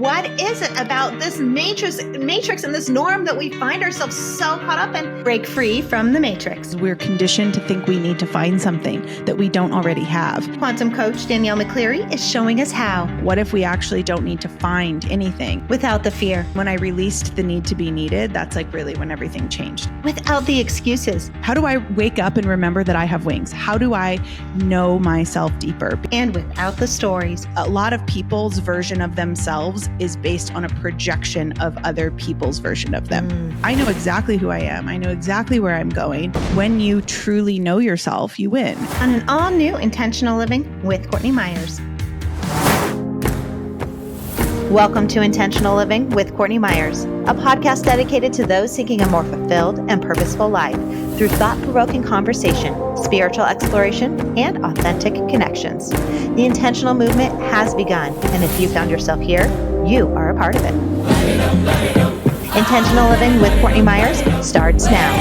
What is it about this matrix and this norm that we find ourselves so caught up in? Break free from the matrix. We're conditioned to think we need to find something that we don't already have. Quantum coach Danielle McCleerey is showing us how. What if we actually don't need to find anything? Without the fear. When I released the need to be needed, that's like really when everything changed. Without the excuses. How do I wake up and remember that I have wings? How do I know myself deeper? And without the stories. A lot of people's version of themselves is based on a projection of other people's version of them. I know exactly who I am. I know exactly where I'm going. When you truly know yourself, you win. On an all-new Intentional Living with Courtney Meyers. Welcome to Intentional Living with Courtney Meyers, a podcast dedicated to those seeking a more fulfilled and purposeful life through thought-provoking conversation, spiritual exploration, and authentic connections. The intentional movement has begun, and if you found yourself here, you are a part of it. Intentional Living with Courtney Meyers starts now.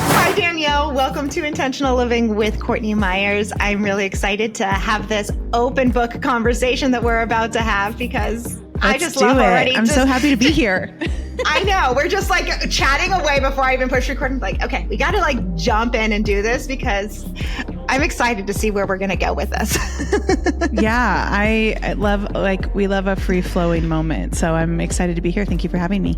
Hi, Danielle. Welcome to Intentional Living with Courtney Meyers. I'm really excited to have this open book conversation that we're about to have because I just love already. I'm so happy to be here. I know. We're just like chatting away before I even push record. I'm like, okay, we got to like jump in and do this because I'm excited to see where we're going to go with this. Yeah, I love, we love a free flowing moment. So I'm excited to be here. Thank you for having me.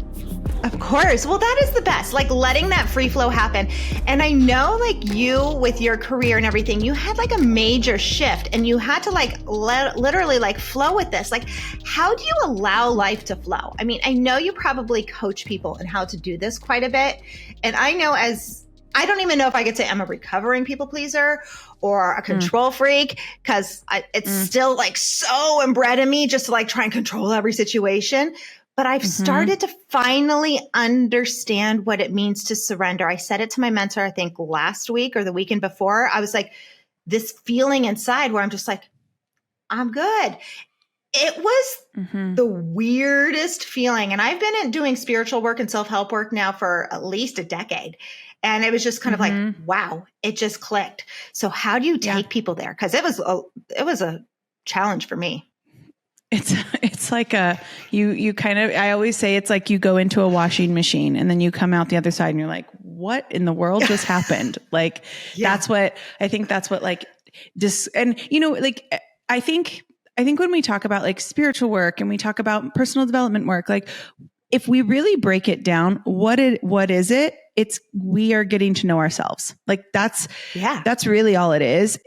Of course. Well, that is the best, like letting that free flow happen. And I know like you with your career and everything, you had like a major shift and you had to like literally like flow with this. Like, how do you allow life to flow? I mean, I know you probably coach people in how to do this quite a bit. And I know I don't even know if I could say I'm a recovering people pleaser or a control freak because it's still like so inbred in me just to like try and control every situation. But I've started to finally understand what it means to surrender. I said it to my mentor, I think last week or the weekend before. I was like, this feeling inside where I'm just like, I'm good. It was the weirdest feeling. And I've been doing spiritual work and self-help work now for at least a decade. And it was just kind of like, wow, it just clicked. So how do you take people there? Because it was a challenge for me. It's like you kind of, I always say it's like you go into a washing machine and then you come out the other side and you're like, what in the world just happened? Like, that's what like this, and you know, like, I think when we talk about like spiritual work and we talk about personal development work, like if we really break it down, what is it? It's, we are getting to know ourselves. Like that's really all it is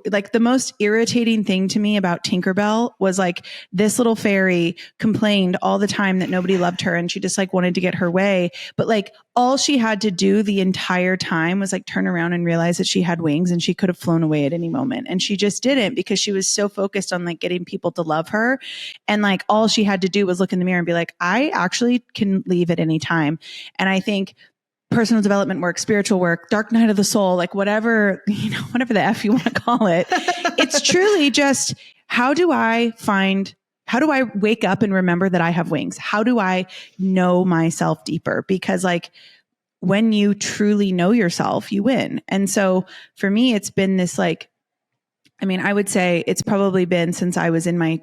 like the most irritating thing to me about Tinkerbell was like this little fairy complained all the time that nobody loved her and she just like wanted to get her way. But like all she had to do the entire time was like turn around and realize that she had wings and she could have flown away at any moment. And she just didn't because she was so focused on like getting people to love her. And like all she had to do was look in the mirror and be like, I actually can leave at any time. And I think personal development work, spiritual work, dark night of the soul, like whatever the F you want to call it. It's truly just, how do I wake up and remember that I have wings? How do I know myself deeper? Because like when you truly know yourself, you win. And so for me, it's been this like, I mean, I would say it's probably been since I was in my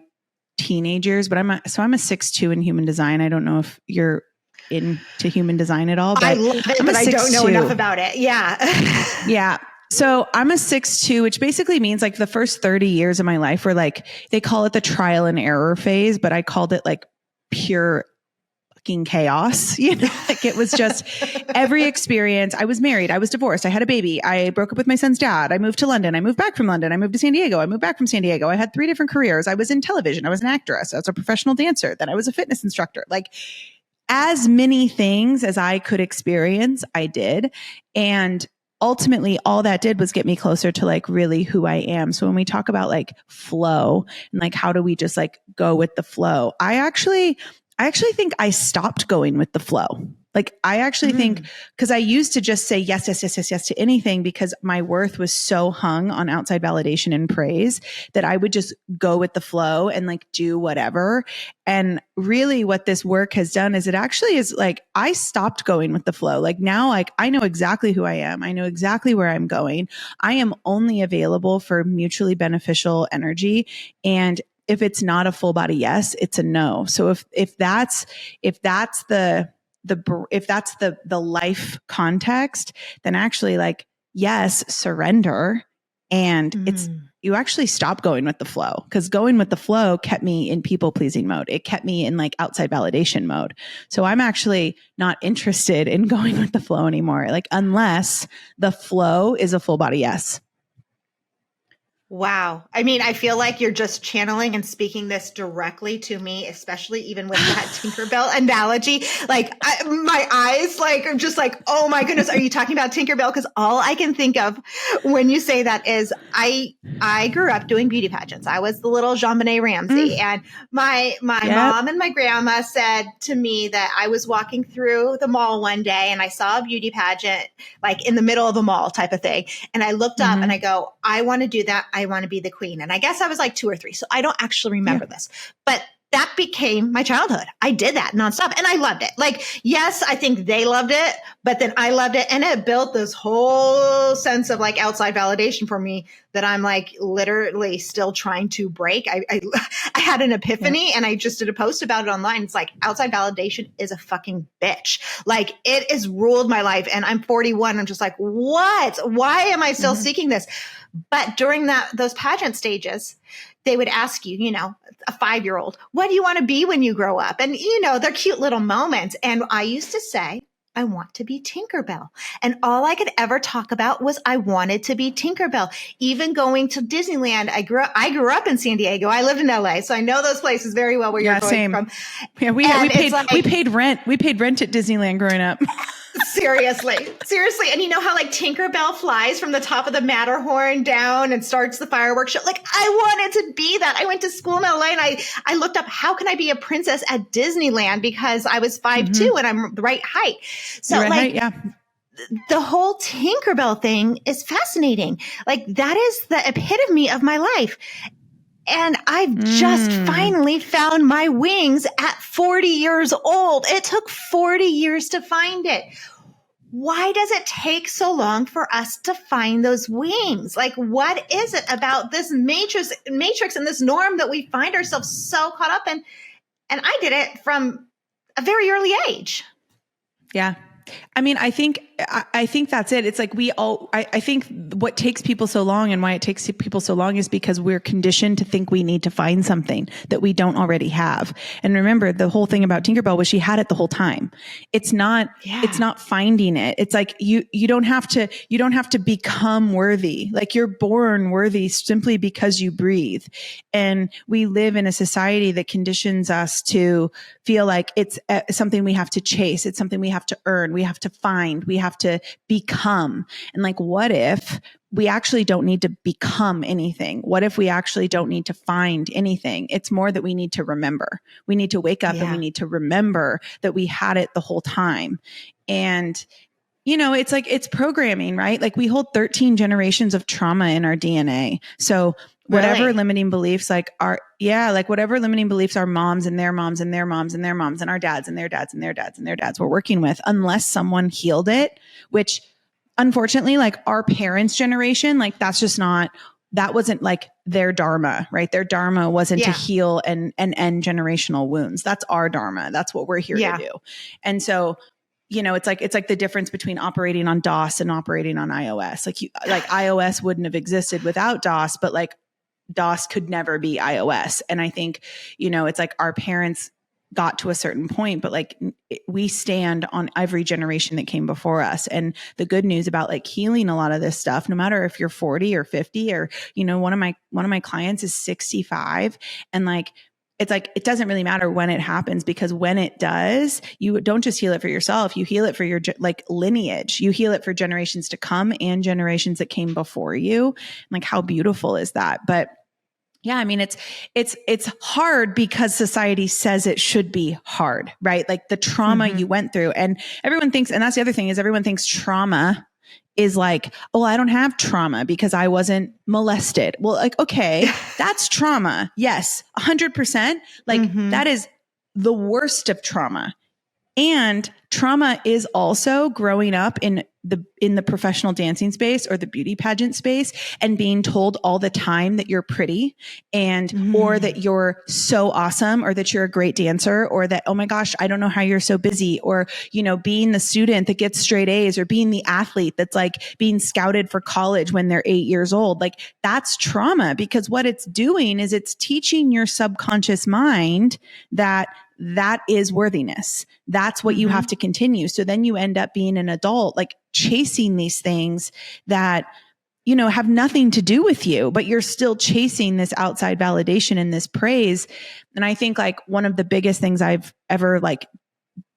teenage years, but I'm a 6'2" in human design. I don't know if you're into human design at all, but I love it, but I don't know enough about it. Yeah. Yeah. So I'm a 6'2", which basically means like the first 30 years of my life were like, they call it the trial and error phase, but I called it like pure fucking chaos. You know, like it was just every experience. I was married. I was divorced. I had a baby. I broke up with my son's dad. I moved to London. I moved back from London. I moved to San Diego. I moved back from San Diego. I had 3 different careers. I was in television. I was an actress. I was a professional dancer. Then I was a fitness instructor. Like, as many things as I could experience, I did. And ultimately, all that did was get me closer to like really who I am. So when we talk about like flow and like, how do we just like go with the flow? I actually think I stopped going with the flow. Like I actually think, because I used to just say yes to anything because my worth was so hung on outside validation and praise that I would just go with the flow and like do whatever. And really what this work has done is it actually is like, I stopped going with the flow. Like now, like I know exactly who I am. I know exactly where I'm going. I am only available for mutually beneficial energy. And if it's not a full body yes, it's a no. So if that's the life context, then actually like, yes, surrender. And you actually stop going with the flow, because going with the flow kept me in people pleasing mode. It kept me in like outside validation mode. So I'm actually not interested in going with the flow anymore. Like, unless the flow is a full body yes. Wow. I mean, I feel like you're just channeling and speaking this directly to me, especially even with that Tinkerbell analogy. Like my eyes like are just like, oh my goodness, are you talking about Tinkerbell? Because all I can think of when you say that is I grew up doing beauty pageants. I was the little JonBenet Ramsey. And my mom and my grandma said to me that I was walking through the mall one day and I saw a beauty pageant like in the middle of a mall type of thing. And I looked up and I go, I want to do that. I want to be the queen. And I guess I was like 2 or 3. So I don't actually remember this, but that became my childhood. I did that nonstop and I loved it. Like, yes, I think they loved it, but then I loved it. And it built this whole sense of like outside validation for me that I'm like literally still trying to break. I had an epiphany and I just did a post about it online. It's like outside validation is a fucking bitch. Like it has ruled my life and I'm 41. I'm just like, what? Why am I still seeking this? But during those pageant stages, they would ask you, you know, a 5-year-old, what do you want to be when you grow up? And, you know, they're cute little moments. And I used to say, I want to be Tinkerbell. And all I could ever talk about was I wanted to be Tinkerbell. Even going to Disneyland, I grew up in San Diego. I lived in LA, so I know those places very well where you're going from. Yeah, we paid rent. We paid rent at Disneyland growing up. Seriously. And you know how like Tinkerbell flies from the top of the Matterhorn down and starts the fireworks show? Like I wanted to be that. I went to school in LA and I looked up, how can I be a princess at Disneyland? Because I was 5'2" and I'm the right height. So the whole Tinkerbell thing is fascinating. Like that is the epitome of my life. And I've just finally found my wings at 40 years old. It took 40 years to find it. Why does it take so long for us to find those wings? Like, what is it about this matrix and this norm that we find ourselves so caught up in? And I did it from a very early age. Yeah. I mean, I think that's it. It's like I think what takes people so long and why it takes people so long is because we're conditioned to think we need to find something that we don't already have. And remember, the whole thing about Tinkerbell was she had it the whole time. It's not finding it. It's like you don't have to become worthy. Like you're born worthy simply because you breathe. And we live in a society that conditions us to feel like it's something we have to chase. It's something we have to earn. We have to find, we have to become. And like, what if we actually don't need to become anything? What if we actually don't need to find anything? It's more that we need to remember. We need to wake up and we need to remember that we had it the whole time. And you know, it's like, it's programming, right? Like we hold 13 generations of trauma in our DNA. So whatever limiting beliefs whatever limiting beliefs our moms and their moms and their moms and their moms and our dads and their dads and their dads and their dads were working with, unless someone healed it, which unfortunately, like our parents' generation, like that wasn't like their dharma, right? Their dharma wasn't to heal and end generational wounds. That's our dharma. That's what we're here to do. And so, you know, it's like the difference between operating on DOS and operating on iOS. Like iOS wouldn't have existed without DOS, but like DOS could never be iOS. And I think, you know, it's like our parents got to a certain point, but like we stand on every generation that came before us. And the good news about like healing a lot of this stuff, no matter if you're 40 or 50 or, you know, one of my clients is 65, and like, it's like, it doesn't really matter when it happens, because when it does, you don't just heal it for yourself. You heal it for your like lineage. You heal it for generations to come and generations that came before you. Like, how beautiful is that? But yeah, I mean, it's hard because society says it should be hard, right? Like the trauma you went through, and everyone thinks, and that's the other thing, is everyone thinks trauma is like, oh, I don't have trauma because I wasn't molested. Well, like, okay, that's trauma. Yes, 100%. Like that is the worst of trauma. And trauma is also growing up in the professional dancing space or the beauty pageant space and being told all the time that you're pretty and, or that you're so awesome, or that you're a great dancer, or that, oh my gosh, I don't know how you're so busy, or, you know, being the student that gets straight A's, or being the athlete that's like being scouted for college when they're 8 years old. Like that's trauma, because what it's doing is it's teaching your subconscious mind that is worthiness. That's what you have to continue. So then you end up being an adult, like chasing these things that, you know, have nothing to do with you, but you're still chasing this outside validation and this praise. And I think like one of the biggest things I've ever like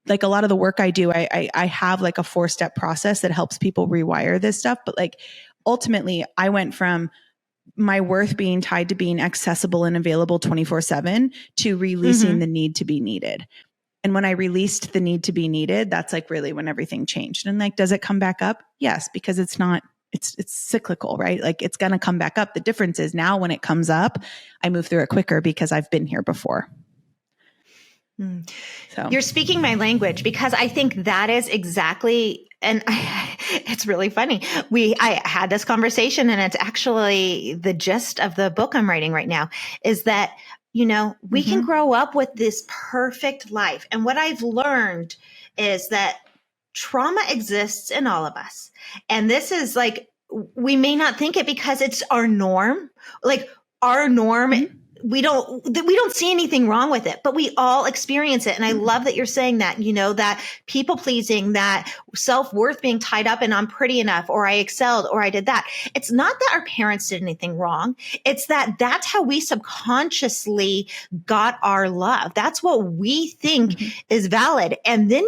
a lot of the work I do, I have like a 4-step process that helps people rewire this stuff. But like ultimately I went from my worth being tied to being accessible and available 24/7 to releasing the need to be needed. And when I released the need to be needed, that's like really when everything changed. And like, does it come back up? Yes, because it's cyclical, right? Like it's going to come back up. The difference is now when it comes up, I move through it quicker because I've been here before. So you're speaking my language, because I think that is exactly, and it's really funny. I had this conversation, and it's actually the gist of the book I'm writing right now, is that, you know, we can grow up with this perfect life. And what I've learned is that trauma exists in all of us. And this is like, we may not think it because it's our norm, like our norm. We don't see anything wrong with it, but we all experience it. And I love that you're saying that, you know, that people pleasing, that self-worth being tied up in I'm pretty enough, or I excelled, or I did that. It's not that our parents did anything wrong. It's that that's how we subconsciously got our love. That's what we think is valid. And then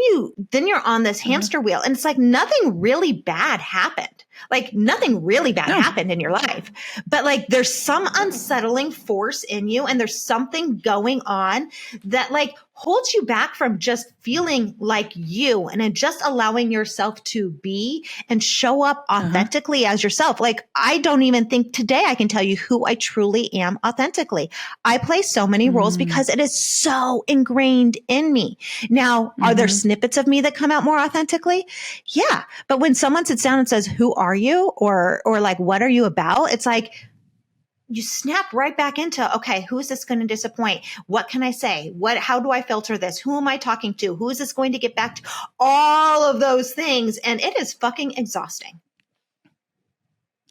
you're on this hamster wheel, and it's like nothing really bad happened. Like nothing really bad happened in your life, but like there's some unsettling force in you, and there's something going on that like holds you back from just feeling like you, and then just allowing yourself to be and show up authentically as yourself. Like I don't even think today I can tell you who I truly am authentically. I play so many roles because it is so ingrained in me. Now, are there snippets of me that come out more authentically? Yeah. But when someone sits down and says, who are you? Or like, what are you about? It's like, you snap right back into, okay, who is this going to disappoint? What can I say? How do I filter this? Who am I talking to? Who is this going to get back to? All of those things. And it is fucking exhausting.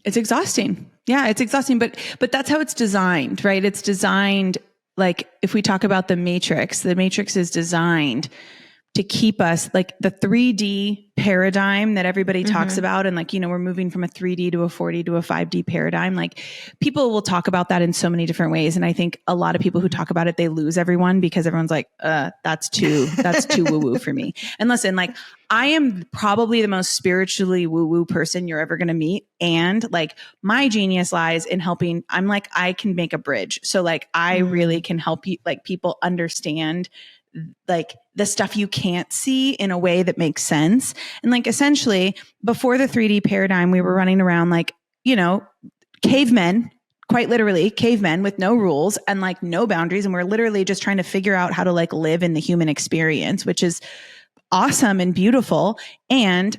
It's exhausting. Yeah, it's exhausting, but that's how it's designed, right? It's designed, like if we talk about the Matrix is designed to keep us, like the 3D paradigm that everybody talks about. And like, you know, we're moving from a 3D to a 4D to a 5D paradigm. Like people will talk about that in so many different ways. And I think a lot of people who talk about it, they lose everyone, because everyone's like, that's too woo woo for me. And listen, like I am probably the most spiritually woo woo person you're ever going to meet. And like my genius lies in helping. I'm like, I can make a bridge. So like, I really can help you, like people understand like the stuff you can't see in a way that makes sense. And like essentially before the 3D paradigm, we were running around like, you know, cavemen, quite literally cavemen with no rules and like no boundaries. And we're literally just trying to figure out how to like live in the human experience, which is awesome and beautiful. And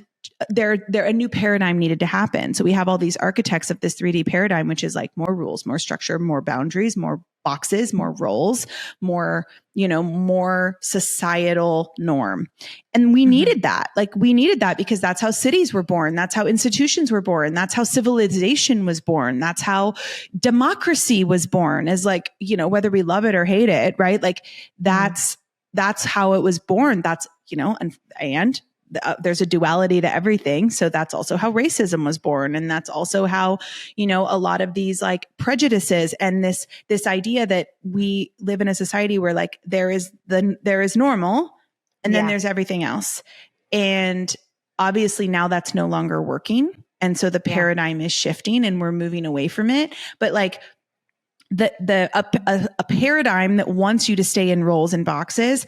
a new paradigm needed to happen. So we have all these architects of this 3D paradigm, which is like more rules, more structure, more boundaries, more boxes, more roles, more, you know, more societal norm. And we needed that. Like we needed that because that's how cities were born. That's how institutions were born. That's how civilization was born. That's how democracy was born, as like, you know, whether we love it or hate it, right? Like that's how it was born. That's, you know, and there's a duality to everything. So that's also how racism was born. And that's also how, you know, a lot of these like prejudices and this idea that we live in a society where like there is normal and then there's everything else. And obviously now that's no longer working. And so the paradigm is shifting and we're moving away from it. But like a paradigm that wants you to stay in roles and boxes,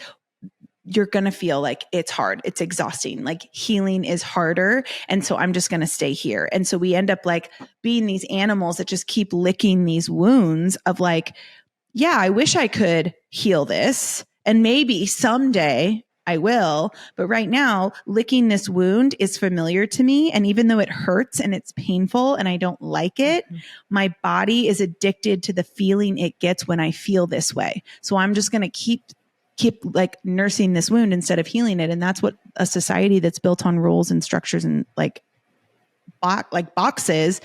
you're going to feel like it's hard. It's exhausting. Like healing is harder. And so I'm just going to stay here. And so we end up like being these animals that just keep licking these wounds of like, yeah, I wish I could heal this. And maybe someday I will. But right now, licking this wound is familiar to me. And even though it hurts and it's painful and I don't like it, my body is addicted to the feeling it gets when I feel this way. So I'm just going to keep like nursing this wound instead of healing it. And that's what a society that's built on rules and structures and like boxes,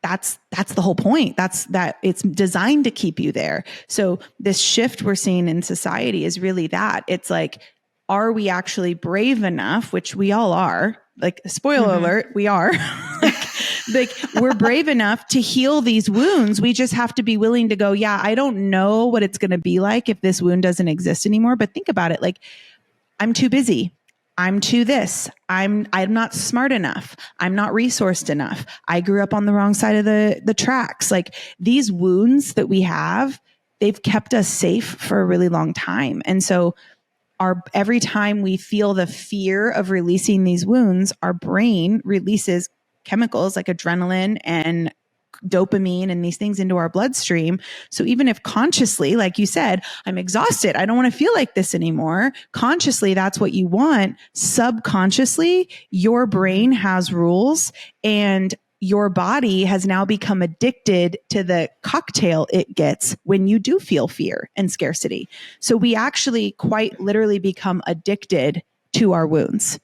that's the whole point. That it's designed to keep you there. So this shift we're seeing in society is really that. It's like, are we actually brave enough, which we all are, like spoiler alert, we are like we're brave enough to heal these wounds. We just have to be willing to go, yeah, I don't know what it's going to be like if this wound doesn't exist anymore. But think about it. Like, I'm too busy. I'm too this. I'm not smart enough. I'm not resourced enough. I grew up on the wrong side of the tracks. Like, these wounds that we have, they've kept us safe for a really long time. And so every time we feel the fear of releasing these wounds, our brain releases chemicals like adrenaline and dopamine and these things into our bloodstream. So even if consciously, like you said, I'm exhausted, I don't want to feel like this anymore. Consciously, that's what you want. Subconsciously, your brain has rules and your body has now become addicted to the cocktail it gets when you do feel fear and scarcity. So we actually quite literally become addicted to our wounds.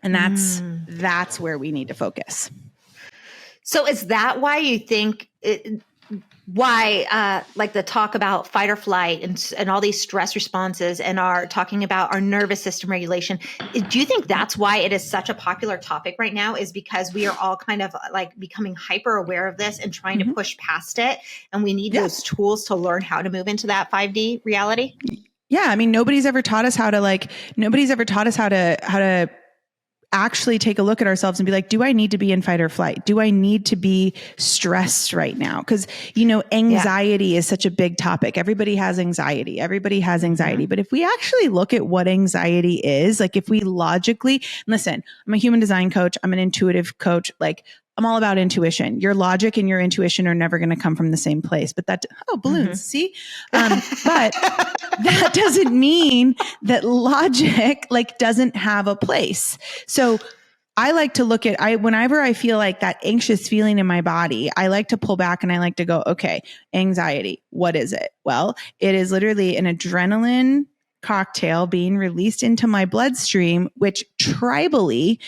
And that's where we need to focus. So is that why you think like the talk about fight or flight and all these stress responses and are talking about our nervous system regulation? Do you think that's why it is such a popular topic right now, is because we are all kind of like becoming hyper aware of this and trying to push past it? And we need those tools to learn how to move into that 5D reality? Yeah. I mean, nobody's ever taught us how to actually take a look at ourselves and be like, do I need to be in fight or flight? Do I need to be stressed right now? Because, anxiety is such a big topic. Everybody has anxiety. But if we actually look at what anxiety is, like if we logically listen, I'm a human design coach. I'm an intuitive coach. Like, I'm all about intuition. Your logic and your intuition are never going to come from the same place. But balloons, see? But that doesn't mean that logic doesn't have a place. So I like to look at, whenever I feel like that anxious feeling in my body, I like to pull back and I like to go, okay, anxiety, what is it? Well, it is literally an adrenaline cocktail being released into my bloodstream, which tribally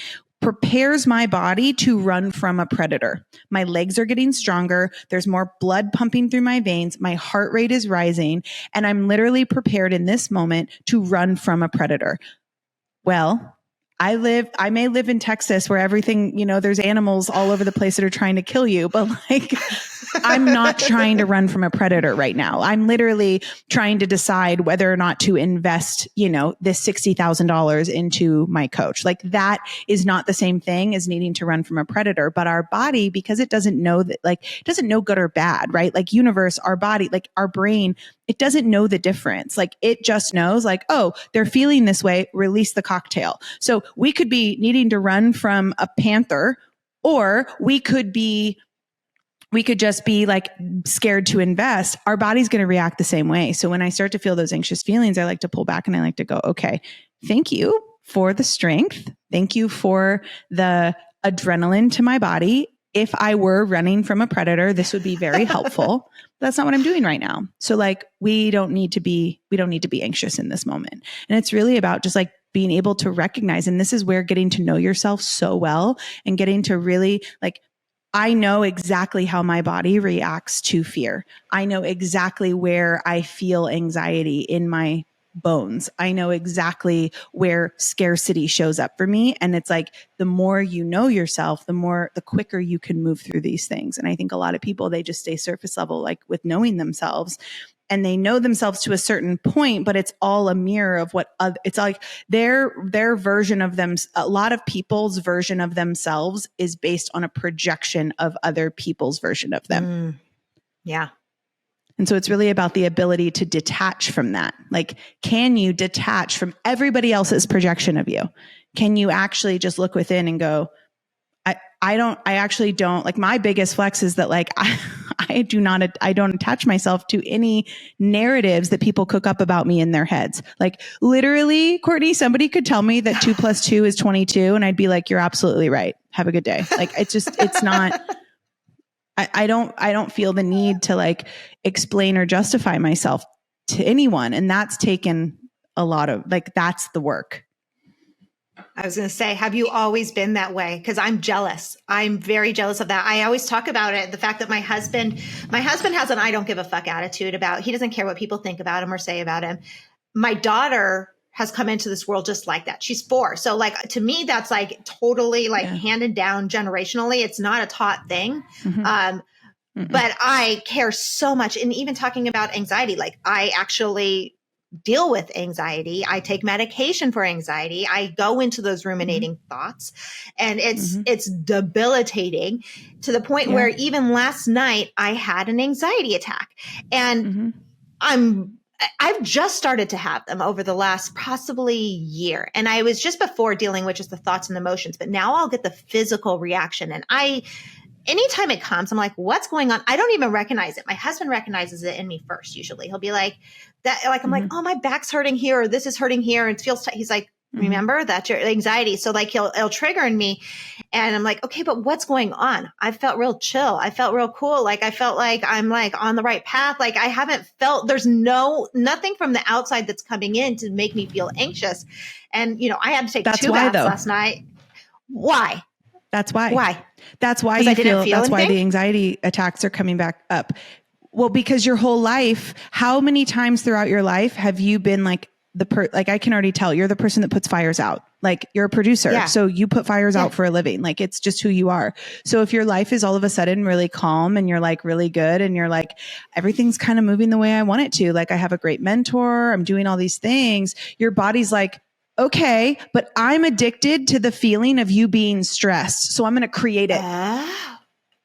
prepares my body to run from a predator. My legs are getting stronger. There's more blood pumping through my veins. My heart rate is rising. And I'm literally prepared in this moment to run from a predator. Well, I may live in Texas where everything, there's animals all over the place that are trying to kill you, but I'm not trying to run from a predator right now. I'm literally trying to decide whether or not to invest, this $60,000 into my coach. Like, that is not the same thing as needing to run from a predator, but our body, because it doesn't know that, it doesn't know good or bad, right? Like universe, our body, our brain, it doesn't know the difference. It just knows oh, they're feeling this way, release the cocktail. So we could be needing to run from a panther, or we could just be scared to invest. Our body's going to react the same way. So when I start to feel those anxious feelings, I like to pull back and I like to go, okay, thank you for the strength. Thank you for the adrenaline to my body. If I were running from a predator, this would be very helpful. That's not what I'm doing right now. So we don't need to be anxious in this moment. And it's really about just being able to recognize, and this is where getting to know yourself so well and getting to really I know exactly how my body reacts to fear. I know exactly where I feel anxiety in my bones. I know exactly where scarcity shows up for me. And it's the more you know yourself, the quicker you can move through these things. And I think a lot of people, they just stay surface level, with knowing themselves, and they know themselves to a certain point, but it's all a mirror of what it's their version of them. A lot of people's version of themselves is based on a projection of other people's version of them. Yeah. And so it's really about the ability to detach from that. Can you detach from everybody else's projection of you? Can you actually just look within and go, I actually don't my biggest flex is that I don't attach myself to any narratives that people cook up about me in their heads. Like literally, Courtney, somebody could tell me that 2 + 2 is 22. And I'd be like, you're absolutely right. Have a good day. Like, it's not, I don't feel the need to like explain or justify myself to anyone. And that's taken a lot of like, that's the work. I was going to say, have you always been that way? Because I'm jealous. I'm very jealous of that. I always talk about it. The fact that my husband has an I don't give a fuck attitude about, he doesn't care what people think about him or say about him. My daughter has come into this world just like that. She's 4. So like, to me, that's like totally like handed down generationally. It's not a taught thing. But I care so much. And even talking about anxiety, like I actually deal with anxiety. I take medication for anxiety. I go into those ruminating thoughts, and it's debilitating to the point where even last night I had an anxiety attack, and I've just started to have them over the last possibly year. And I was just before dealing with just the thoughts and emotions, but now I'll get the physical reaction. And anytime it comes, I'm like, what's going on? I don't even recognize it. My husband recognizes it in me first. Usually he'll be like that. Like, I'm like, oh, my back's hurting here, or this is hurting here. And it feels tight. He's like, remember that's your anxiety. So like it'll trigger in me, and I'm like, okay, but what's going on? I felt real chill. I felt real cool. Like I felt like I'm like on the right path. Like I haven't felt, there's nothing from the outside that's coming in to make me feel anxious. And I had to take 2 baths last night. Why? That's why. Why? That's why you feel that's why the anxiety attacks are coming back up. Well, because your whole life, how many times throughout your life have you been like like I can already tell you're the person that puts fires out. Like you're a producer. Yeah. So you put fires out for a living. Like it's just who you are. So if your life is all of a sudden really calm and you're like really good and you're like, everything's kind of moving the way I want it to, like I have a great mentor, I'm doing all these things. Your body's like, okay, but I'm addicted to the feeling of you being stressed. So I'm going to create it.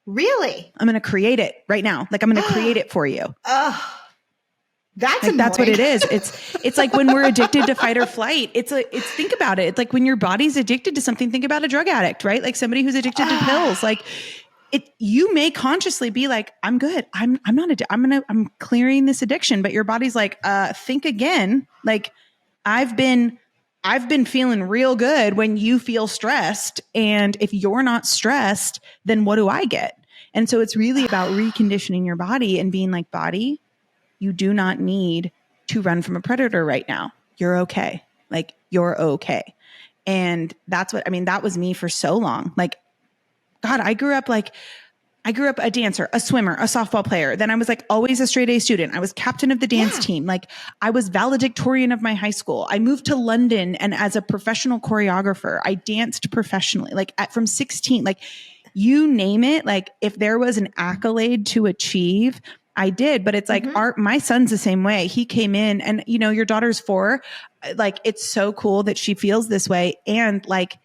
Really? I'm going to create it right now. Like I'm going to create it for you. That's like, that's what it is. It's like when we're addicted to fight or flight, it's think about it. It's like when your body's addicted to something, think about a drug addict, right? Like somebody who's addicted to pills, like you may consciously be like, I'm good. I'm not, I'm clearing this addiction, but your body's like, think again. Like I've been feeling real good when you feel stressed. And if you're not stressed, then what do I get? And so it's really about reconditioning your body and being like, body, you do not need to run from a predator right now. You're okay. Like you're okay. And that's what, that was me for so long. Like, God, I grew up a dancer, a swimmer, a softball player. Then I was like always a straight A student. I was captain of the dance team. Like I was valedictorian of my high school. I moved to London, and as a professional choreographer, I danced professionally, like from 16, like you name it. Like if there was an accolade to achieve, I did. But it's like my son's the same way. He came in, and your daughter's 4. Like it's so cool that she feels this way. And like,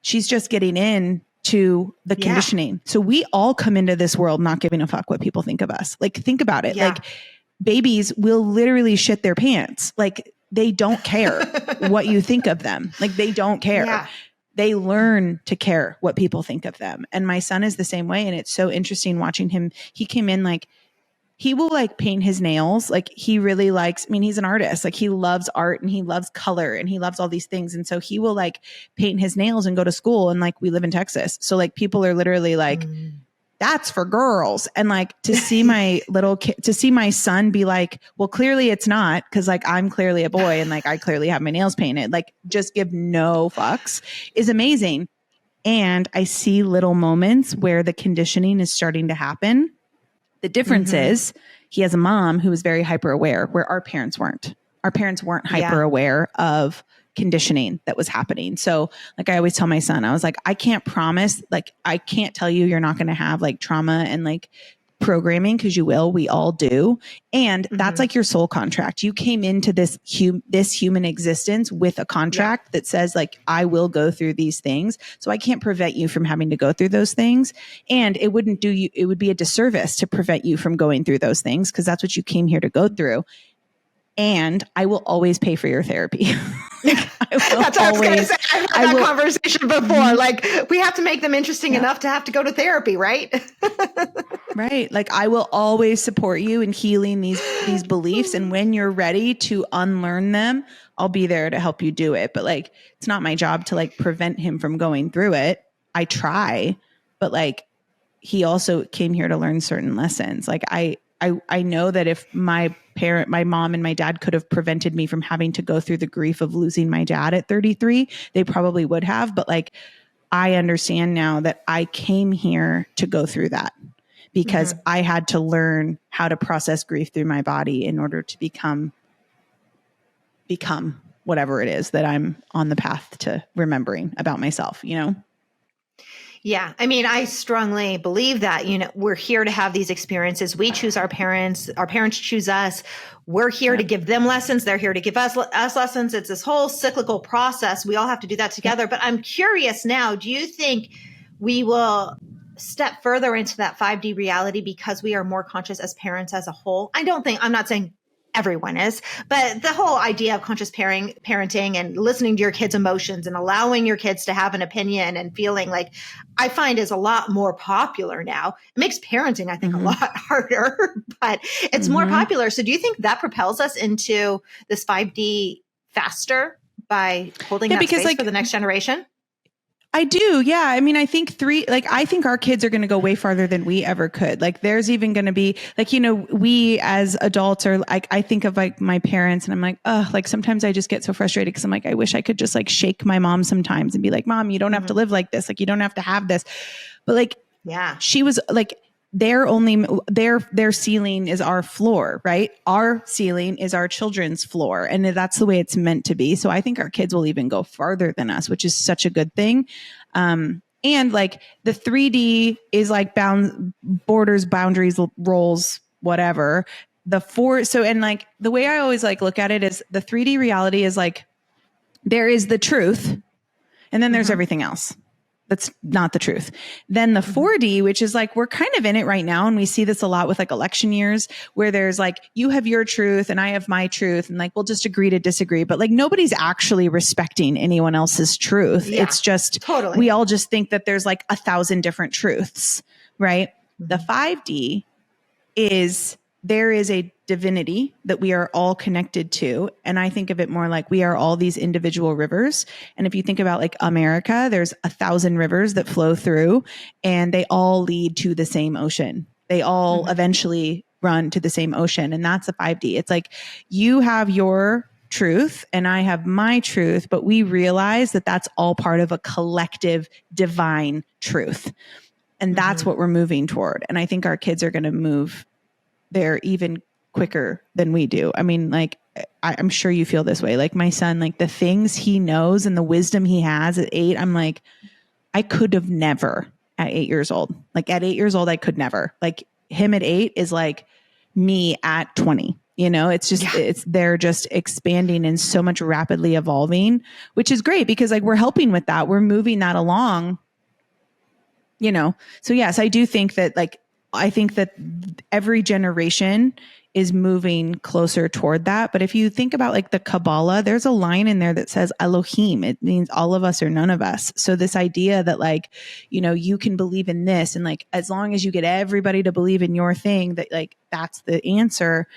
she's just getting in to the conditioning. So we all come into this world not giving a fuck what people think of us. Like, think about it. Like babies will literally shit their pants. Like they don't care what you think of them. Like they don't care. Yeah. They learn to care what people think of them. And my son is the same way. And it's so interesting watching him. He came in like, he will like paint his nails. Like he really likes, he's an artist. Like he loves art and he loves color and he loves all these things. And so he will like paint his nails and go to school. And like, we live in Texas. So like people are literally like, that's for girls. And like to see my little kid, to see my son be like, well, clearly it's not, because like I'm clearly a boy and like I clearly have my nails painted, like just give no fucks, is amazing. And I see little moments where the conditioning is starting to happen. The difference is he has a mom who is very hyper aware, where our parents weren't. Our parents weren't hyper aware of conditioning that was happening. So like I always tell my son, I was like, I can't promise, like I can't tell you you're not going to have like trauma and like programming, because you will. We all do. And that's like your soul contract. You came into this human existence with a contract that says like, I will go through these things. So I can't prevent you from having to go through those things. And it would be a disservice to prevent you from going through those things, because that's what you came here to go through. And I will always pay for your therapy. That's what I was going to say. I've had that conversation before. Like, we have to make them interesting enough to have to go to therapy, right? Right. Like, I will always support you in healing these beliefs. And when you're ready to unlearn them, I'll be there to help you do it. But like, it's not my job to like prevent him from going through it. I try, but like, he also came here to learn certain lessons. Like I know that if my mom and my dad could have prevented me from having to go through the grief of losing my dad at 33, they probably would have. But like, I understand now that I came here to go through that because I had to learn how to process grief through my body in order to become whatever it is that I'm on the path to remembering about myself, you know? Yeah. I mean, I strongly believe that, you know, we're here to have these experiences. We choose our parents choose us. We're here to give them lessons. They're here to give us lessons. It's this whole cyclical process. We all have to do that together. But I'm curious now, do you think we will step further into that 5D reality because we are more conscious as parents as a whole? I'm not saying everyone is, but the whole idea of conscious parenting and listening to your kids' emotions and allowing your kids to have an opinion and feeling, like, I find is a lot more popular now. It makes parenting, I think, a lot harder, but it's more popular. So do you think that propels us into this 5D faster by holding that space for the next generation? I do. Yeah. I mean, I think I think our kids are going to go way farther than we ever could. Like, there's even going to be like, you know, we as adults are like, I think of like my parents and I'm like, oh, like sometimes I just get so frustrated because I'm like, I wish I could just like shake my mom sometimes and be like, Mom, you don't have to live like this. Like, you don't have to have this. But like, she was like, their ceiling is our floor, right? Our ceiling is our children's floor. And that's the way it's meant to be. So I think our kids will even go farther than us, which is such a good thing. And like the 3D is like borders, boundaries, roles, whatever. And like the way I always like look at it is the 3D reality is like, there is the truth and then there's everything else. That's not the truth. Then the 4D, which is like, we're kind of in it right now. And we see this a lot with like election years where there's like, you have your truth and I have my truth. And like, we'll just agree to disagree, but like nobody's actually respecting anyone else's truth. Yeah, it's just, we all just think that there's like 1,000 different truths, right? The 5D is, there is a divinity that we are all connected to. And I think of it more like we are all these individual rivers. And if you think about like America, there's 1,000 rivers that flow through and they all lead to the same ocean. They all eventually run to the same ocean. And that's a 5D. It's like you have your truth and I have my truth, but we realize that that's all part of a collective divine truth. And that's what we're moving toward. And I think our kids are going to move there even quicker than we do. I mean, like, I'm sure you feel this way. Like my son, like the things he knows and the wisdom he has at 8, I'm like, I could have never at 8 years old. Like at 8 years old, I could never. Like him at 8 is like me at 20. You know, it's just, they're just expanding and so much rapidly evolving, which is great because like we're helping with that. We're moving that along, you know? So yes, I do think that like, I think that every generation is moving closer toward that. But if you think about like the Kabbalah, there's a line in there that says Elohim. It means all of us or none of us. So this idea that like, you know, you can believe in this and like, as long as you get everybody to believe in your thing, that like, that's the answer.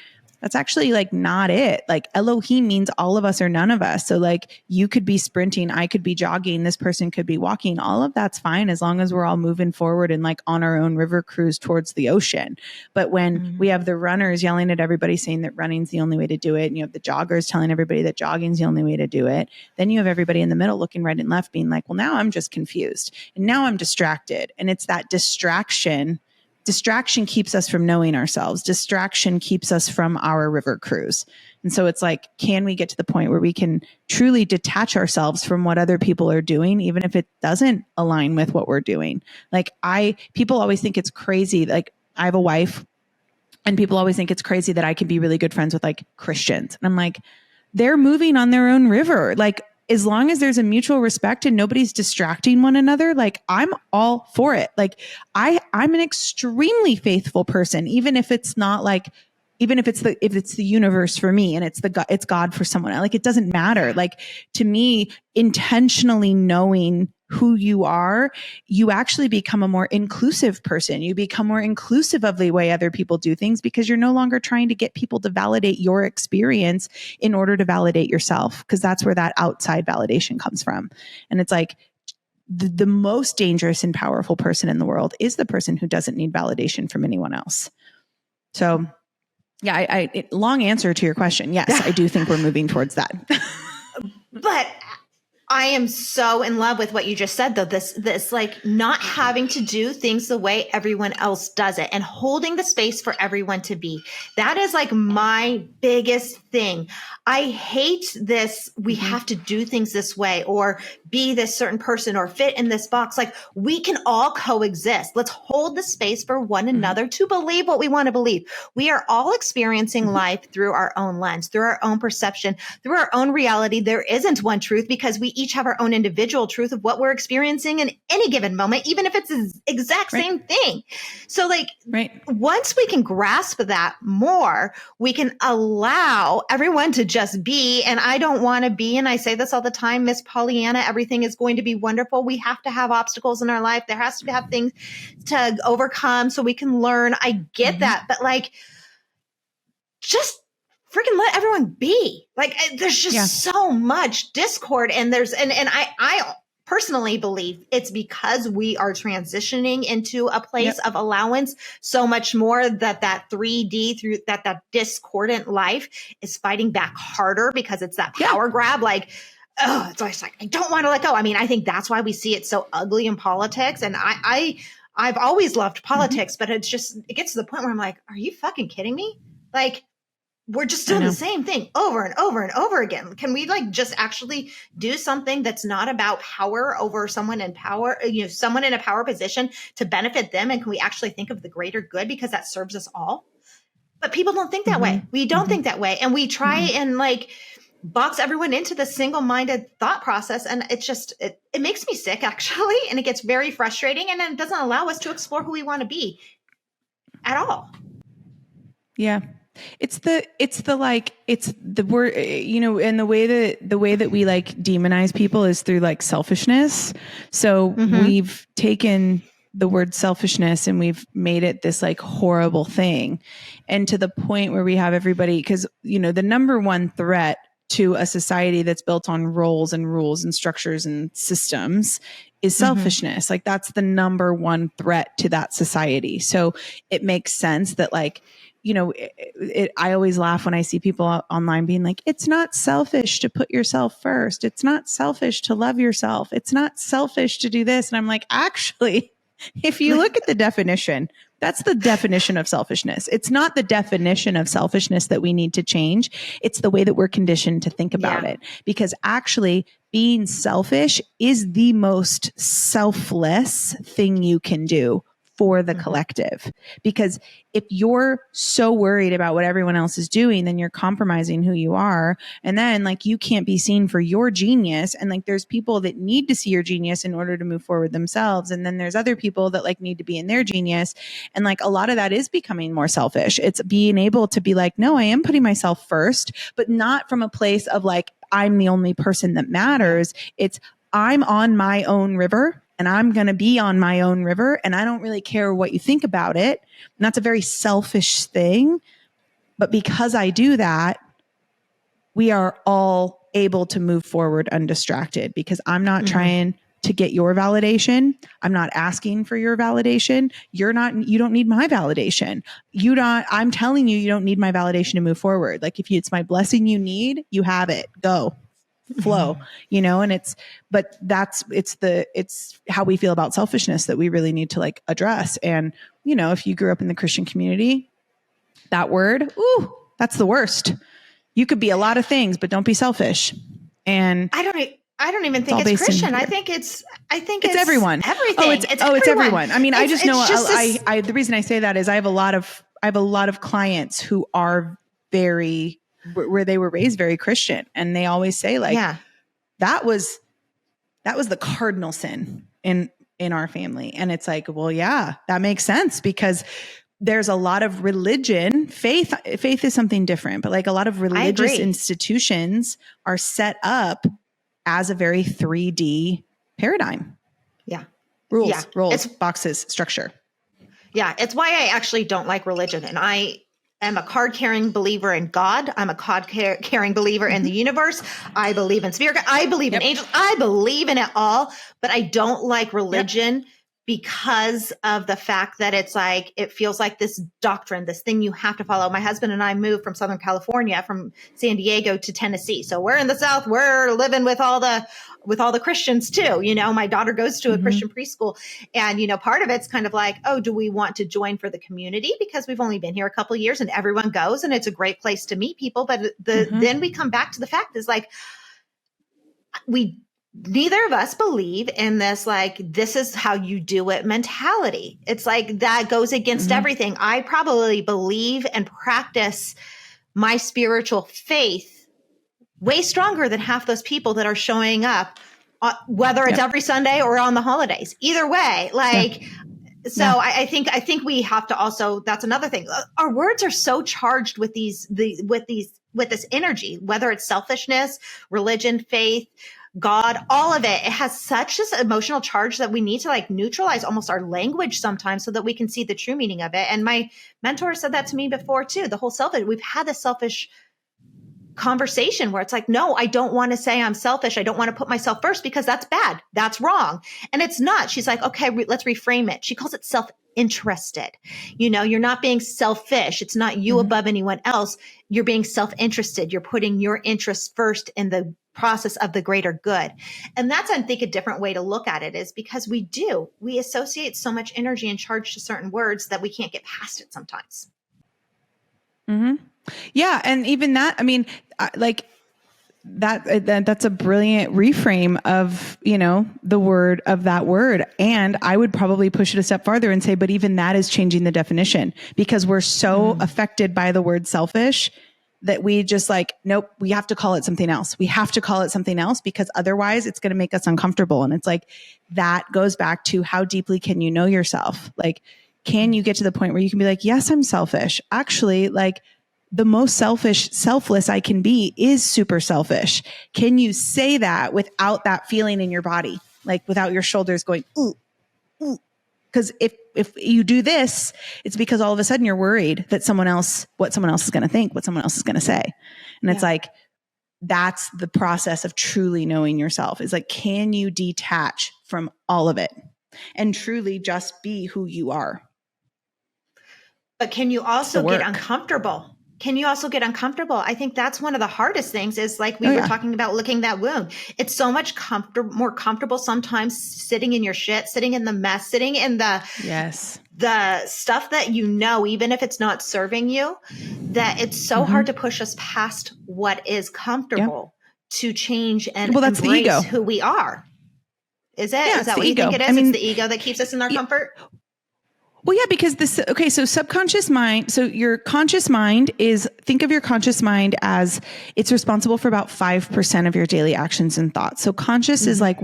That's actually like not it. Like Elohim means all of us or none of us. So like you could be sprinting, I could be jogging, this person could be walking. All of that's fine as long as we're all moving forward and like on our own river cruise towards the ocean. But when we have the runners yelling at everybody saying that running's the only way to do it, and you have the joggers telling everybody that jogging's the only way to do it, then you have everybody in the middle looking right and left being like, well, now I'm just confused and now I'm distracted. And it's that distraction keeps us from knowing ourselves. Distraction keeps us from our river cruise. And so it's like, can we get to the point where we can truly detach ourselves from what other people are doing, even if it doesn't align with what we're doing? Like people always think it's crazy. Like I have a wife and people always think it's crazy that I can be really good friends with like Christians. And I'm like, they're moving on their own river. Like, as long as there's a mutual respect and nobody's distracting one another, like I'm all for it. Like I'm an extremely faithful person, even if it's not like, even if it's the universe for me and it's God for someone, like, it doesn't matter. Like, to me, intentionally knowing who you are, you actually become a more inclusive person. You become more inclusive of the way other people do things, because you're no longer trying to get people to validate your experience in order to validate yourself, because that's where that outside validation comes from. And it's like, the most dangerous and powerful person in the world is the person who doesn't need validation from anyone else. So yeah, long answer to your question. Yes, I do think we're moving towards that. But I am so in love with what you just said, though. This like not having to do things the way everyone else does it and holding the space for everyone to be. That is like my biggest thing. I hate this. We have to do things this way or be this certain person or fit in this box. Like, we can all coexist. Let's hold the space for one another to believe what we want to believe. We are all experiencing life through our own lens, through our own perception, through our own reality. There isn't one truth, because we each have our own individual truth of what we're experiencing in any given moment, even if it's the exact same thing. So like, once we can grasp that more, we can allow everyone to just be. And I don't want to be, and I say this all the time, Miss Pollyanna, everything is going to be wonderful. We have to have obstacles in our life. There has to have things to overcome so we can learn. I get that. But like, just freaking let everyone be. Like, there's just so much discord, and I personally believe it's because we are transitioning into a place of allowance so much more that 3D through that discordant life is fighting back harder, because it's that power grab. Like, oh, it's always like, I don't want to let go. I mean, I think that's why we see it so ugly in politics. And I've always loved politics, but it gets to the point where I'm like, are you fucking kidding me? Like, we're just doing the same thing over and over and over again. Can we like just actually do something that's not about power over someone in power, someone in a power position to benefit them? And can we actually think of the greater good, because that serves us all? But people don't think that way. We don't think that way. And we try and like box everyone into the single-minded thought process. And it's just, it makes me sick, actually. And it gets very frustrating, and it doesn't allow us to explore who we want to be at all. Yeah. It's the word, and the way that we like demonize people is through like selfishness. So we've taken the word selfishness and we've made it this like horrible thing. And to the point where we have everybody, because, the number one threat to a society that's built on roles and rules and structures and systems is selfishness. Like, that's the number one threat to that society. So it makes sense that like, I always laugh when I see people online being like, it's not selfish to put yourself first. It's not selfish to love yourself. It's not selfish to do this. And I'm like, actually, if you look at the definition, that's the definition of selfishness. It's not the definition of selfishness that we need to change. It's the way that we're conditioned to think about it. Because actually, being selfish is the most selfless thing you can do for the collective. Because if you're so worried about what everyone else is doing, then you're compromising who you are. And then like, you can't be seen for your genius. And like, there's people that need to see your genius in order to move forward themselves. And then there's other people that like need to be in their genius. And like, a lot of that is becoming more selfish. It's being able to be like, no, I am putting myself first, but not from a place of like, I'm the only person that matters. It's, I'm on my own river. And I'm going to be on my own river, and I don't really care what you think about it. And that's a very selfish thing. But because I do that, we are all able to move forward undistracted, because I'm not trying to get your validation. I'm not asking for your validation. You don't need my validation. I'm telling you, you don't need my validation to move forward. Like, if it's my blessing you need, you have it. Go. Flow, and it's how we feel about selfishness that we really need to like address. And, if you grew up in the Christian community, that word, that's the worst. You could be a lot of things, but don't be selfish. And I don't even think it's Christian. I think it's everyone. Everything. It's everyone. I mean, I just know the reason I say that is I have a lot of clients who are where they were raised very Christian, and they always say like, that was the cardinal sin in our family. And it's like, well, yeah, that makes sense, because there's a lot of religion, faith is something different, but like a lot of religious institutions are set up as a very 3D paradigm. Yeah. Rules, roles, boxes, structure. Yeah. It's why I actually don't like religion. And I am a card-carrying believer in God. I'm a card-carrying believer in the universe. I believe in spirit. I believe in angels. I believe in it all, but I don't like religion because of the fact that it's like, it feels like this doctrine, this thing you have to follow. My husband and I moved from Southern California, from San Diego to Tennessee. So we're in the South, we're living with all the Christians too. You know, my daughter goes to a Christian preschool, and, you know, part of it's kind of like, oh, do we want to join for the community? Because we've only been here a couple of years and everyone goes and it's a great place to meet people. But then we come back to the fact is like, neither of us believe in this, like, this is how you do it mentality. It's like that goes against everything. I probably believe and practice my spiritual faith way stronger than half those people that are showing up, whether it's every Sunday or on the holidays. Either way, like, I think we have to also, that's another thing. Our words are so charged with this energy, whether it's selfishness, religion, faith, God, all of it. It has such this emotional charge that we need to like neutralize almost our language sometimes so that we can see the true meaning of it. And my mentor said that to me before too. The whole selfish, we've had this selfish conversation where it's like, no, I don't want to say I'm selfish. I don't want to put myself first because that's bad. That's wrong. And it's not. She's like, okay, let's reframe it. She calls it self-interested. You know, you're not being selfish. It's not you above anyone else. You're being self-interested. You're putting your interests first in the process of the greater good. And that's, I think, a different way to look at it, is because we associate so much energy and charge to certain words that we can't get past it sometimes. Yeah. And even that, I mean, like that's a brilliant reframe of, you know, the word of that word. And I would probably push it a step farther and say, but even that is changing the definition, because we're so affected by the word selfish that we just like, nope, we have to call it something else. We have to call it something else because otherwise it's going to make us uncomfortable. And it's like, that goes back to how deeply can you know yourself? Like, can you get to the point where you can be like, yes, I'm selfish. Actually, like, the most selfless I can be is super selfish. Can you say that without that feeling in your body? Like without your shoulders going, ooh, ooh. Because if you do this, it's because all of a sudden you're worried that what someone else is going to think, what someone else is going to say. And it's like, that's the process of truly knowing yourself, is like, can you detach from all of it and truly just be who you are? But can you also get uncomfortable? Can you also get uncomfortable? I think that's one of the hardest things, is like we were talking about licking that wound. It's so much more comfortable sometimes sitting in your shit, sitting in the mess, sitting in the stuff that, you know, even if it's not serving you, that it's so hard to push us past what is comfortable to change and that's the ego. Who we are. Is it? Yeah, is that what you think it is? It's the ego that keeps us in our comfort? Well, yeah, because so subconscious mind, so your conscious mind think of your conscious mind as it's responsible for about 5% of your daily actions and thoughts. So conscious is like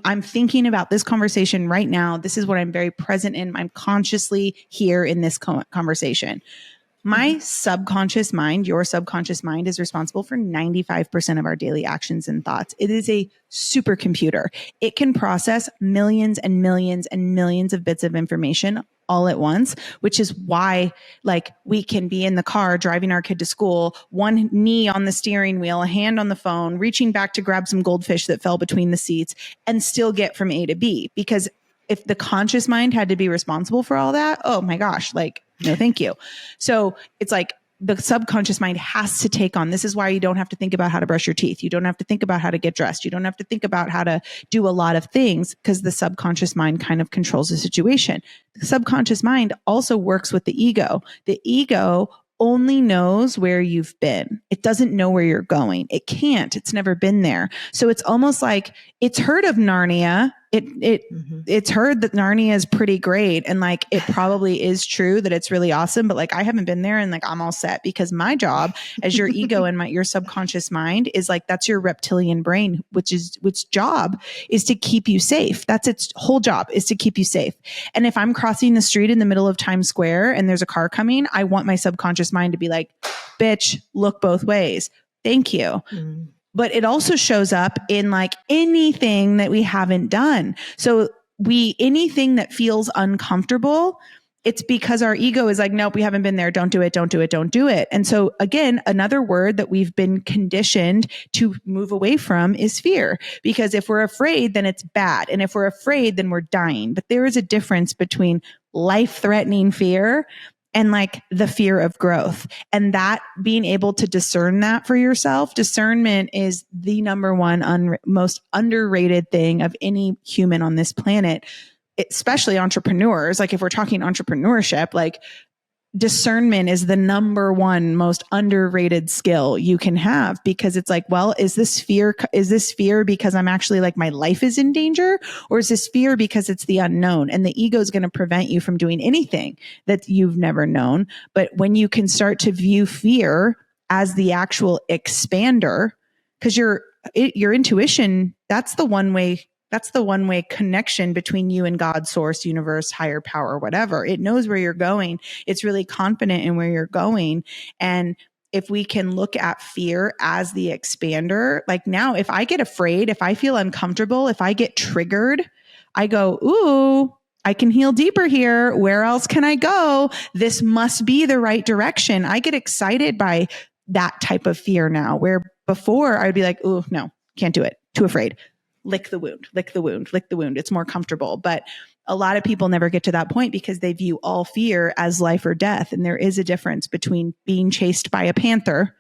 I'm thinking about this conversation right now. This is what I'm very present in. I'm consciously here in this conversation. My subconscious mind, your subconscious mind, is responsible for 95% of our daily actions and thoughts. It is a supercomputer. It can process millions and millions and millions of bits of information all at once, which is why, like, we can be in the car driving our kid to school, one knee on the steering wheel, a hand on the phone, reaching back to grab some goldfish that fell between the seats, and still get from A to B. Because if the conscious mind had to be responsible for all that, oh my gosh, like, no, thank you. So it's like the subconscious mind has to take on. This is why you don't have to think about how to brush your teeth. You don't have to think about how to get dressed. You don't have to think about how to do a lot of things, because the subconscious mind kind of controls the situation. The subconscious mind also works with the ego. The ego only knows where you've been. It doesn't know where you're going. It can't. It's never been there. So it's almost like it's heard of Narnia, it's heard that Narnia is pretty great. And like, it probably is true that it's really awesome, but like, I haven't been there and like, I'm all set because my job as your ego and your subconscious mind is like, that's your reptilian brain, which job is to keep you safe. That's its whole job, is to keep you safe. And if I'm crossing the street in the middle of Times Square and there's a car coming, I want my subconscious mind to be like, bitch, look both ways. Thank you. But it also shows up in like anything that we haven't done. So anything that feels uncomfortable, it's because our ego is like, nope, we haven't been there. Don't do it. Don't do it. Don't do it. And so again, another word that we've been conditioned to move away from is fear, because if we're afraid, then it's bad. And if we're afraid, then we're dying. But there is a difference between life-threatening fear and like the fear of growth, and that being able to discern that for yourself. Discernment is the number one most underrated thing of any human on this planet, especially entrepreneurs. Like if we're talking entrepreneurship, like discernment is the number one most underrated skill you can have, because it's like, well, is this fear because I'm actually like my life is in danger, or is this fear because it's the unknown? And the ego is going to prevent you from doing anything that you've never known. But when you can start to view fear as the actual expander, because your intuition, that's the one way connection between you and God, source, universe, higher power, whatever. It knows where you're going. It's really confident in where you're going. And if we can look at fear as the expander, like now, if I get afraid, if I feel uncomfortable, if I get triggered, I go, ooh, I can heal deeper here. Where else can I go? This must be the right direction. I get excited by that type of fear now, where before I'd be like, ooh, no, can't do it. Too afraid. Lick the wound, lick the wound, lick the wound. It's more comfortable. But a lot of people never get to that point because they view all fear as life or death. And there is a difference between being chased by a panther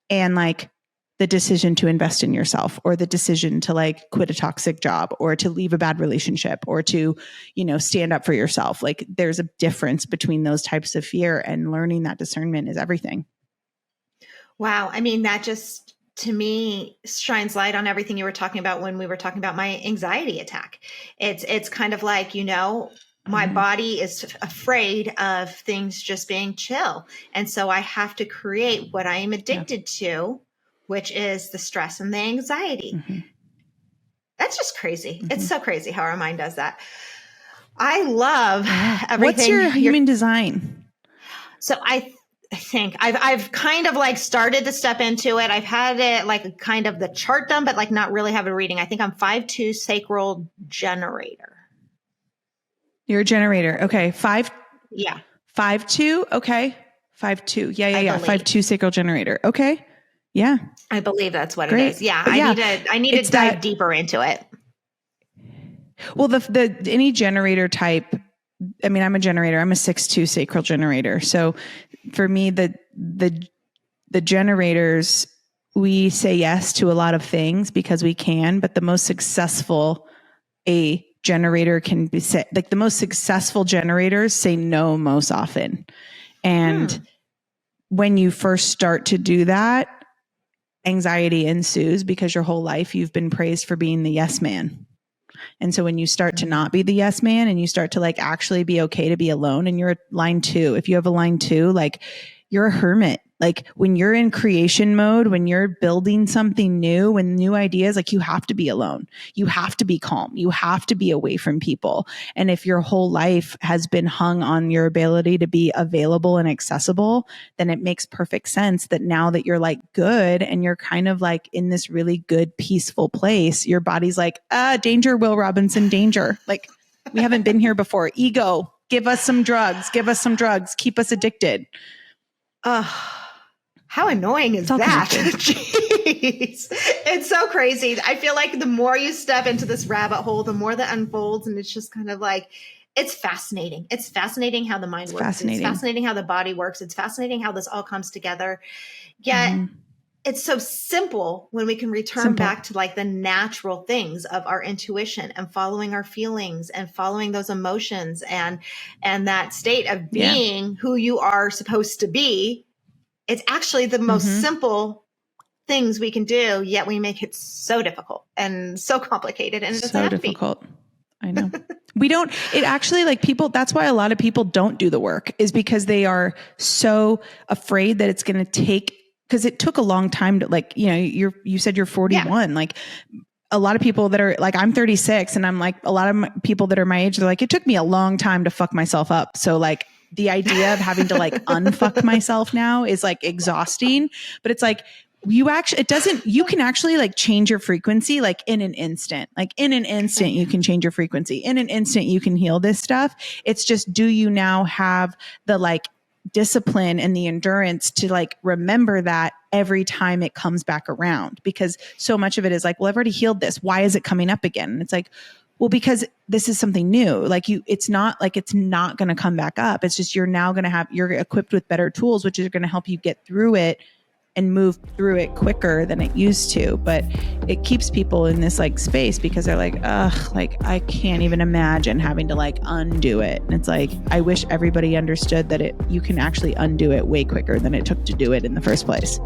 and like the decision to invest in yourself, or the decision to like quit a toxic job, or to leave a bad relationship, or to, stand up for yourself. Like there's a difference between those types of fear, and learning that discernment is everything. Wow. I mean, that just, to me, shines light on everything you were talking about when we were talking about my anxiety attack. It's kind of like, my body is afraid of things just being chill. And so I have to create what I am addicted to, which is the stress and the anxiety. Mm-hmm. That's just crazy. Mm-hmm. It's so crazy how our mind does that. I love everything. What's your human design? So I think I've kind of like started to step into it. I've had it like kind of the chart done, but like not really have a reading. I think I'm 5'2" sacral generator. You're a generator. Okay. 5'2". Okay. 5'2". Yeah. 5'2" sacral generator. Okay. Yeah. I believe that's what Great. it is. Yeah. I need to dive deeper into it. Well, the any generator type, I mean, I'm a generator. I'm a 6'2" sacral generator. So for me, the generators, we say yes to a lot of things because we can, but the most successful a generator can be, like the most successful generators say no most often. And when you first start to do that, anxiety ensues because your whole life you've been praised for being the yes man. And so when you start to not be the yes man, and you start to like actually be okay to be alone, and you're a line 2, if you have a line 2, like you're a hermit. Like when you're in creation mode, when you're building something new, when new ideas, like you have to be alone. You have to be calm. You have to be away from people. And if your whole life has been hung on your ability to be available and accessible, then it makes perfect sense that now that you're like good and you're kind of like in this really good, peaceful place, your body's like, danger, Will Robinson, danger. Like we haven't been here before. Ego, give us some drugs, keep us addicted. How annoying is that? Jeez. It's so crazy. I feel like the more you step into this rabbit hole, the more that unfolds. And it's just kind of like, it's fascinating. It's fascinating how the mind works. It's fascinating how the body works. It's fascinating how this all comes together. Yet it's so simple when we can return back to like the natural things of our intuition and following our feelings and following those emotions and that state of being who you are supposed to be. It's actually the most simple things we can do, yet we make it so difficult and so complicated, and it's so difficult. I know. We don't, it actually like people, that's why a lot of people don't do the work, is because they are so afraid that it's going to take, because it took a long time to, like, you know, you said you're 41, like a lot of people that are like, I'm 36 and I'm like, a lot of people that are my age, they're like, it took me a long time to fuck myself up. So like the idea of having to like unfuck myself now is like exhausting, but it's like, you can actually like change your frequency, like in an instant, you can change your frequency. In an instant, you can heal this stuff. It's just, do you now have the like discipline and the endurance to like remember that every time it comes back around? Because so much of it is like, well, I've already healed this. Why is it coming up again? And it's like, well, because this is something new. Like it's not going to come back up. It's just, you're equipped with better tools, which is going to help you get through it and move through it quicker than it used to. But it keeps people in this like space because they're like, ugh, like I can't even imagine having to like undo it. And it's like, I wish everybody understood that you can actually undo it way quicker than it took to do it in the first place.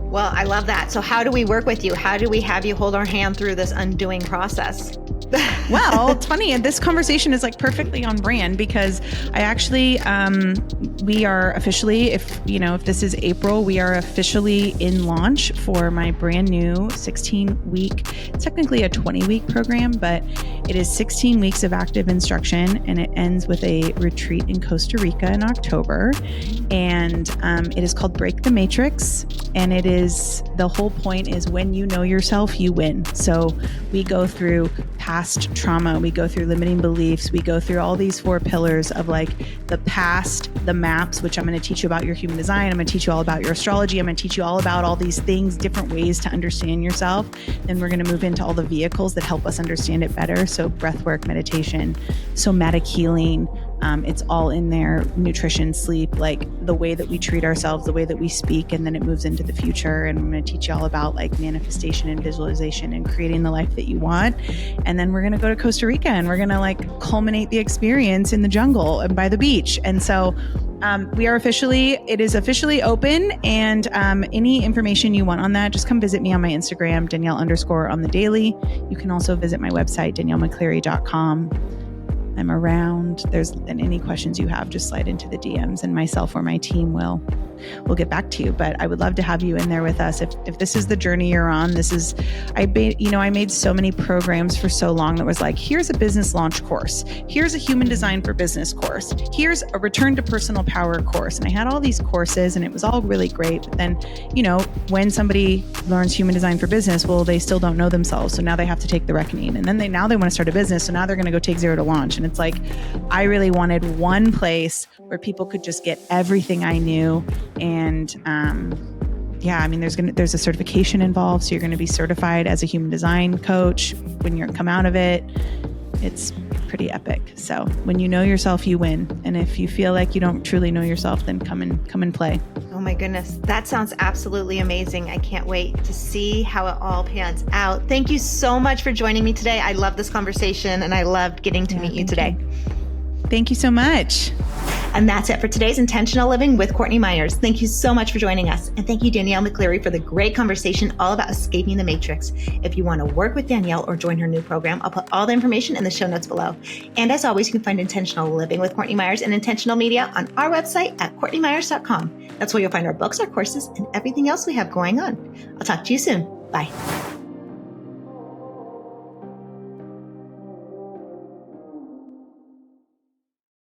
Well, I love that. So how do we work with you? How do we have you hold our hand through this undoing process? Well, it's funny. And this conversation is like perfectly on brand because I actually, we are officially, if this is April, we are officially in launch for my brand new 16-week, technically a 20-week program, but it is 16 weeks of active instruction, and it ends with a retreat in Costa Rica in October. And it is called Break the Matrix. And the whole point is, when you know yourself, you win. So we go through past trauma, we go through limiting beliefs, we go through all these 4 pillars of like the past, the maps, which I'm going to teach you about your human design. I'm going to teach you all about your astrology. I'm going to teach you all about all these things, different ways to understand yourself. Then we're going to move into all the vehicles that help us understand it better. So breathwork, meditation, somatic healing, it's all in there. Nutrition, sleep, like the way that we treat ourselves, the way that we speak, and then it moves into the future. And I'm going to teach you all about like manifestation and visualization and creating the life that you want. And then we're going to go to Costa Rica and we're going to like culminate the experience in the jungle and by the beach. And so it is officially open, and any information you want on that, just come visit me on my Instagram, Danielle_on-the-daily. You can also visit my website, DanielleMcCleerey.com. I'm around. And any questions you have, just slide into the DMs, and myself or my team will get back to you. But I would love to have you in there with us. If this is the journey you're on, I made so many programs for so long that was like, here's a business launch course. Here's a human design for business course. Here's a return to personal power course. And I had all these courses and it was all really great. But then, when somebody learns human design for business, well, they still don't know themselves. So now they have to take the reckoning. And then they want to start a business. So now they're going to go take 0 to launch. And it's like, I really wanted one place where people could just get everything I knew. And there's a certification involved. So you're going to be certified as a human design coach when you come out of it. It's pretty epic. So when you know yourself, you win. And if you feel like you don't truly know yourself, then come and play. Oh my goodness. That sounds absolutely amazing. I can't wait to see how it all pans out. Thank you so much for joining me today. I love this conversation and I loved getting to meet you today. Thank you so much. And that's it for today's Intentional Living with Courtney Meyers. Thank you so much for joining us. And thank you, Danielle McCleerey, for the great conversation all about escaping the matrix. If you want to work with Danielle or join her new program, I'll put all the information in the show notes below. And as always, you can find Intentional Living with Courtney Meyers and Intentional Media on our website at CourtneyMyers.com. That's where you'll find our books, our courses, and everything else we have going on. I'll talk to you soon. Bye.